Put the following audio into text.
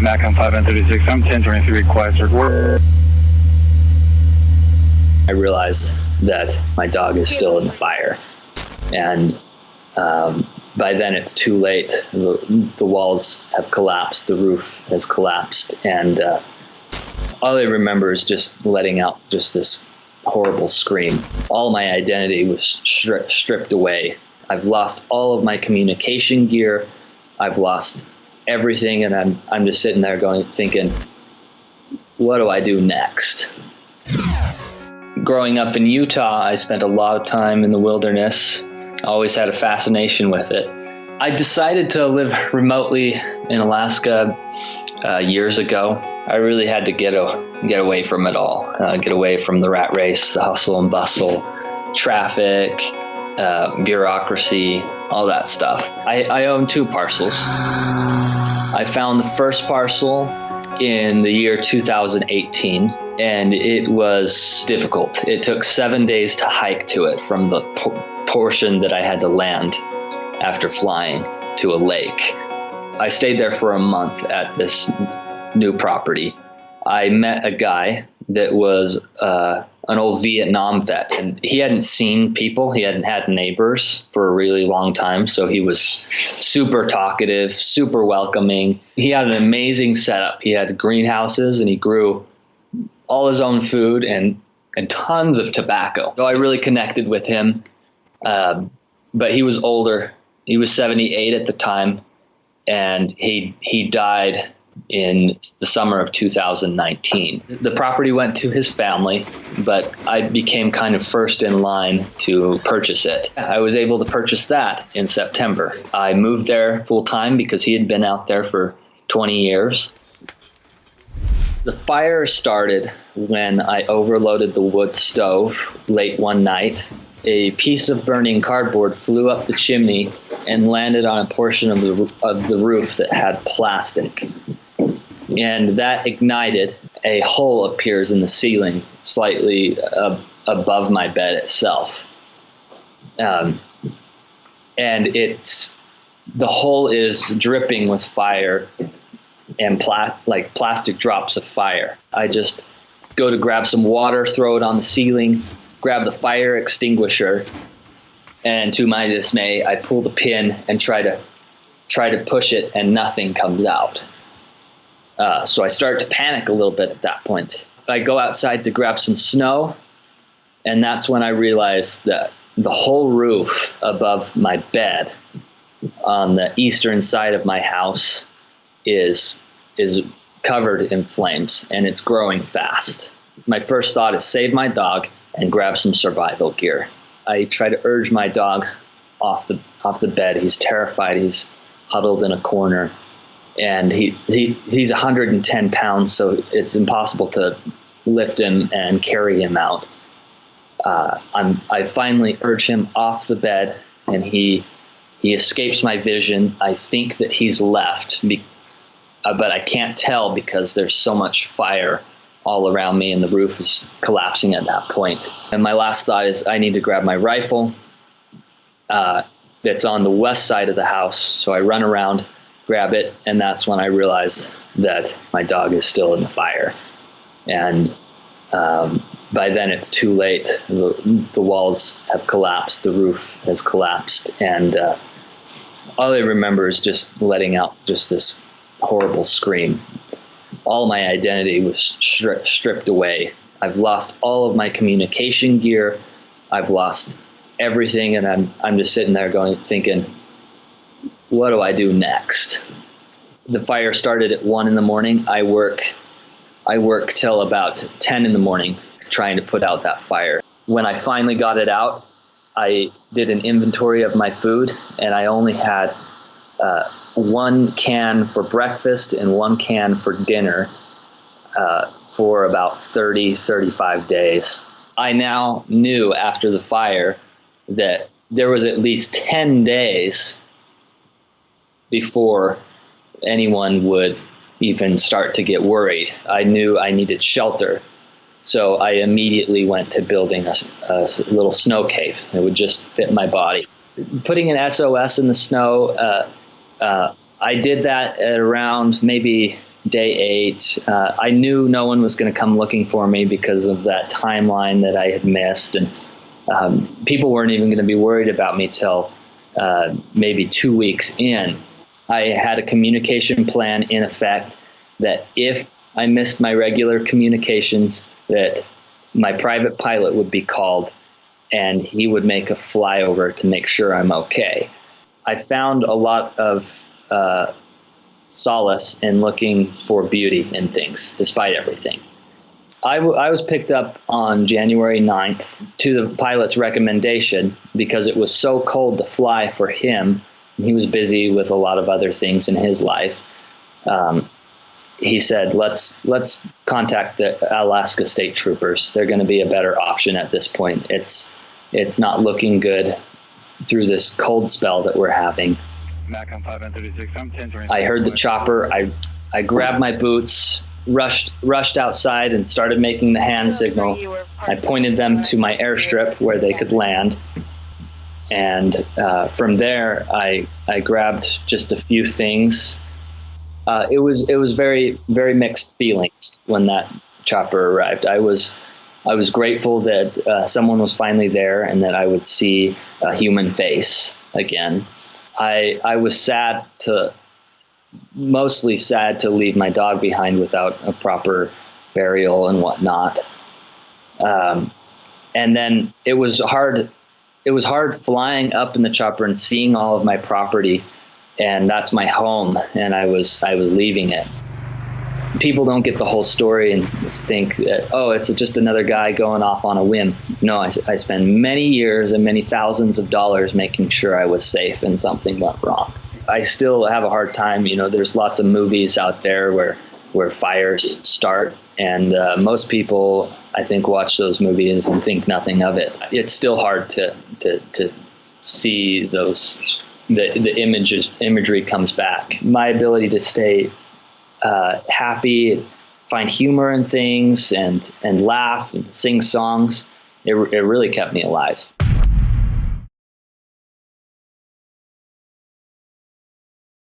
Mac on 536. I'm 1023 request. I realized that my dog is still in the fire, and by then it's too late. The walls have collapsed, the roof has collapsed, and all I remember is just letting out just this horrible scream. All my identity was stripped away. I've lost all of my communication gear. I've lost everything, and I'm just sitting there thinking, what do I do next? Growing up in Utah, I spent a lot of time in the wilderness. I always had a fascination with it. I decided to live remotely in Alaska years ago. I really had to get away from it all, get away from the rat race, the hustle and bustle, traffic, bureaucracy, all that stuff. I own 2 parcels. I found the first parcel in the year 2018, and it was difficult. It took 7 days to hike to it from the portion that I had to land after flying to a lake. I stayed there for a month at this new property. I met a guy that was an old Vietnam vet, and he hadn't seen people. He hadn't had neighbors for a really long time, so he was super talkative, super welcoming. He had an amazing setup. He had greenhouses, and he grew all his own food and tons of tobacco. So I really connected with him, but he was older. He was 78 at the time, and he died in the summer of 2019. The property went to his family, but I became kind of first in line to purchase it. I was able to purchase that in September. I moved there full time because he had been out there for 20 years. The fire started when I overloaded the wood stove late one night. A piece of burning cardboard flew up the chimney and landed on a portion of the roof that had plastic. And that ignited. A hole appears in the ceiling slightly above my bed itself. And the hole is dripping with fire and plastic drops of fire. I just go to grab some water, throw it on the ceiling, grab the fire extinguisher, and to my dismay, I pull the pin and try to push it, and nothing comes out. So I start to panic a little bit at that point. I go outside to grab some snow, and that's when I realize that the whole roof above my bed on the eastern side of my house is covered in flames, and it's growing fast. My first thought is save my dog and grab some survival gear. I try to urge my dog off the bed. He's terrified. He's huddled in a corner, and he's 110 pounds, so it's impossible to lift him and carry him out. I finally urge him off the bed, and he escapes my vision. I think that he's left, but I can't tell because there's so much fire all around me, and the roof is collapsing at that point. And my last thought is I need to grab my rifle that's on the west side of the house. So I run around, grab it, and that's when I realize that my dog is still in the fire. And by then it's too late. The walls have collapsed, the roof has collapsed, and all I remember is just letting out just this horrible scream. All my identity was stripped away. I've lost all of my communication gear. I've lost everything, and I'm just sitting there thinking, what do I do next? The fire started at 1 a.m. I work till about 10 a.m. trying to put out that fire. When I finally got it out, I did an inventory of my food, and I only had 1 can for breakfast and 1 can for dinner for about 35 days. I now knew after the fire that there was at least 10 days before anyone would even start to get worried. I knew I needed shelter. So I immediately went to building a little snow cave that would just fit my body. Putting an SOS in the snow, I did that at around maybe day 8, I knew no one was going to come looking for me because of that timeline that I had missed. And people weren't even going to be worried about me till maybe 2 weeks in. I had a communication plan in effect that if I missed my regular communications, that my private pilot would be called and he would make a flyover to make sure I'm okay. I found a lot of solace in looking for beauty in things, despite everything. I was picked up on January 9th to the pilot's recommendation because it was so cold to fly for him. He was busy with a lot of other things in his life. He said, let's contact the Alaska State Troopers. They're going to be a better option at this point. It's not looking good through this cold spell that we're having. I heard the chopper. I grabbed my boots, rushed outside and started making the hand signal. I pointed them to my airstrip where they could land. And from there, I grabbed just a few things. It was very, very mixed feelings when that chopper arrived. I was grateful that someone was finally there and that I would see a human face again. I was mostly sad to leave my dog behind without a proper burial and whatnot. And then it was hard. It was hard flying up in the chopper and seeing all of my property, and that's my home, and I was leaving it. People don't get the whole story and think that, oh, it's just another guy going off on a whim. No, I spent many years and many thousands of dollars making sure I was safe and something went wrong. I still have a hard time. There's lots of movies out there where fires start, and most people, I think, watch those movies and think nothing of it. It's still hard to see those. The imagery comes back. My ability to stay happy, find humor in things, and laugh and sing songs, it really kept me alive.